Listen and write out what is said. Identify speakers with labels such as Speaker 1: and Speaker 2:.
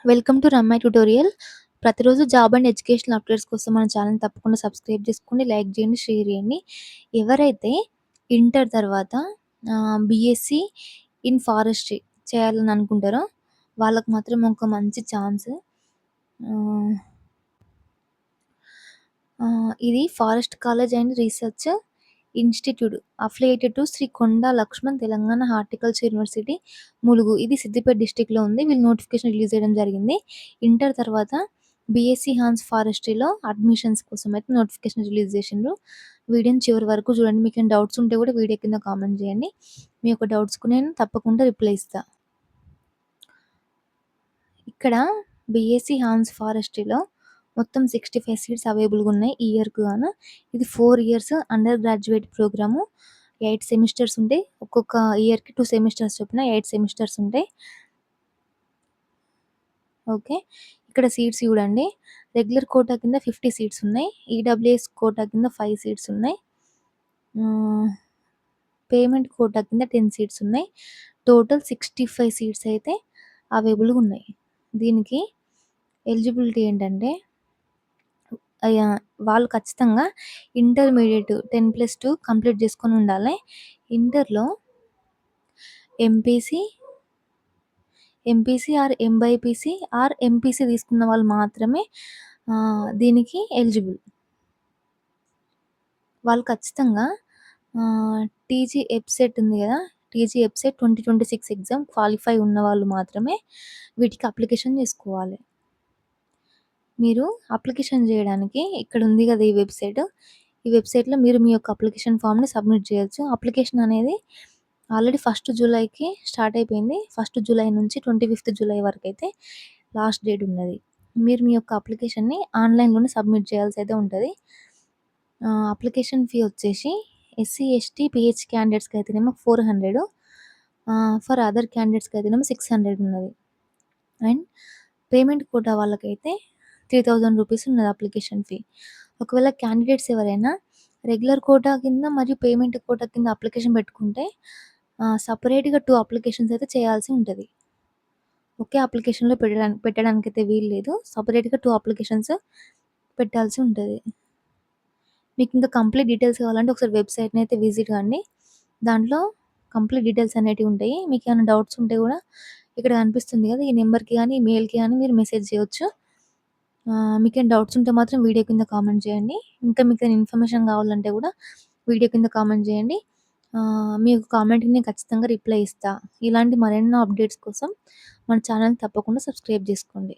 Speaker 1: Welcome to రమ్మై tutorial. ప్రతిరోజు job and educational updates కోసం మన ఛానల్ తప్పకుండా సబ్స్క్రైబ్ చేసుకోండి, లైక్ చేయండి, షేర్ చేయండి. ఎవరైతే ఇంటర్ తర్వాత బీఎస్సీ ఇన్ ఫారెస్ట్రీ చేయాలని అనుకుంటారో వాళ్ళకి మాత్రం ఒక మంచి ఛాన్స్. ఇది forest college and research institute affiliated to Sri Konda Laxman Telangana horticulture university Mulugu. ఇది సిద్దిపేట డిస్టిక్లో ఉంది. వీళ్ళు నోటిఫికేషన్ రిలీజ్ చేయడం జరిగింది. ఇంటర్ తర్వాత బీఎస్సీ హాన్స్ ఫారెస్ట్రీలో అడ్మిషన్స్ కోసం అయితే నోటిఫికేషన్ రిలీజ్ చేసిండ్రు. వీడియోని చివరి వరకు చూడండి. మీకు ఏమైనా డౌట్స్ ఉంటే కూడా వీడియో కింద కామెంట్ చేయండి. మీ యొక్క డౌట్స్కు నేను తప్పకుండా రిప్లై ఇస్తాను. ఇక్కడ బీఎస్సీ హాన్స్ ఫారెస్ట్రీలో మొత్తం 65 సీట్స్ అవైలబుల్గా ఉన్నాయి ఈ ఇయర్కు గాను. ఇది 4 years undergraduate program. 8 semesters ఉంటాయి. ఒక్కొక్క ఇయర్కి 2 సెమిస్టర్స్ చొప్పున 8 సెమిస్టర్స్ ఉంటాయి. ఓకే, ఇక్కడ సీట్స్ చూడండి. రెగ్యులర్ కోటా కింద 50 సీట్స్ ఉన్నాయి. ఈడబ్ల్యూఎస్ కోటా కింద 5 సీట్స్ ఉన్నాయి. పేమెంట్ కోటా కింద 10 సీట్స్ ఉన్నాయి. టోటల్ 65 సీట్స్ అయితే అవైలబుల్గా ఉన్నాయి. దీనికి ఎలిజిబిలిటీ ఏంటంటే వాళ్ళు ఖచ్చితంగా ఇంటర్మీడియట్ 10+2 కంప్లీట్ చేసుకొని ఉండాలి. ఇంటర్లో MPC or MBiPC or MPC తీసుకున్న వాళ్ళు మాత్రమే దీనికి ఎలిజిబుల్. వాళ్ళు ఖచ్చితంగా టీజీ ఎప్సెట్ ఉంది కదా, టీజీ ఎప్సెట్ 2026 ఎగ్జామ్ క్వాలిఫై ఉన్న వాళ్ళు మాత్రమే వీటికి అప్లికేషన్ చేసుకోవాలి. మీరు అప్లికేషన్ చేయడానికి ఇక్కడ ఉంది కదా ఈ వెబ్సైట్. ఈ వెబ్సైట్లో మీరు మీ యొక్క అప్లికేషన్ ఫామ్ని సబ్మిట్ చేయొచ్చు. అప్లికేషన్ అనేది ఆల్రెడీ 1 జూలైకి స్టార్ట్ అయిపోయింది. 1 జూలై నుంచి 25 జూలై వరకు అయితే లాస్ట్ డేట్ ఉన్నది. మీరు మీ యొక్క అప్లికేషన్ని ఆన్లైన్లోనే సబ్మిట్ చేయాల్సి అయితే ఉంటుంది. అప్లికేషన్ ఫీ వచ్చేసి ఎస్సీ ఎస్టీ పిహెచ్ క్యాండిడేట్స్కి అయితేనేమో 400, ఫర్ అదర్ క్యాండిడేట్స్కి అయితేనేమో 600 ఉన్నది. అండ్ పేమెంట్ కోటా వాళ్ళకైతే 3000 రూపీస్ ఉన్నది అప్లికేషన్ ఫీ. ఒకవేళ క్యాండిడేట్స్ ఎవరైనా రెగ్యులర్ కోటా కింద మరియు పేమెంట్ కోటా కింద అప్లికేషన్ పెట్టుకుంటే సపరేట్గా 2 అప్లికేషన్స్ అయితే చేయాల్సి ఉంటుంది. ఒకే అప్లికేషన్లో పెట్టడానికి అయితే వీలు లేదు. సపరేట్గా 2 అప్లికేషన్స్ పెట్టాల్సి ఉంటుంది. మీకు ఇంకా కంప్లీట్ డీటెయిల్స్ కావాలంటే ఒకసారి వెబ్సైట్ని అయితే విజిట్ కండి. దాంట్లో కంప్లీట్ డీటెయిల్స్ అనేటివి ఉంటాయి. మీకు ఏమైనా డౌట్స్ ఉంటే కూడా ఇక్కడ కనిపిస్తుంది కదా, ఈ నెంబర్కి కానీ మెయిల్కి కానీ మీరు మెసేజ్ చేయొచ్చు. మీకు ఏమైనా డౌట్స్ ఉంటే మాత్రం వీడియో కింద కామెంట్ చేయండి. ఇంకా మీకు ఏమైనా ఇన్ఫర్మేషన్ కావాలంటే కూడా వీడియో కింద కామెంట్ చేయండి. మీ యొక్క కామెంట్కి నేను ఖచ్చితంగా రిప్లై ఇస్తాను. ఇలాంటి మరెన్నో అప్డేట్స్ కోసం మన ఛానల్ తప్పకుండా సబ్స్క్రైబ్ చేసుకోండి.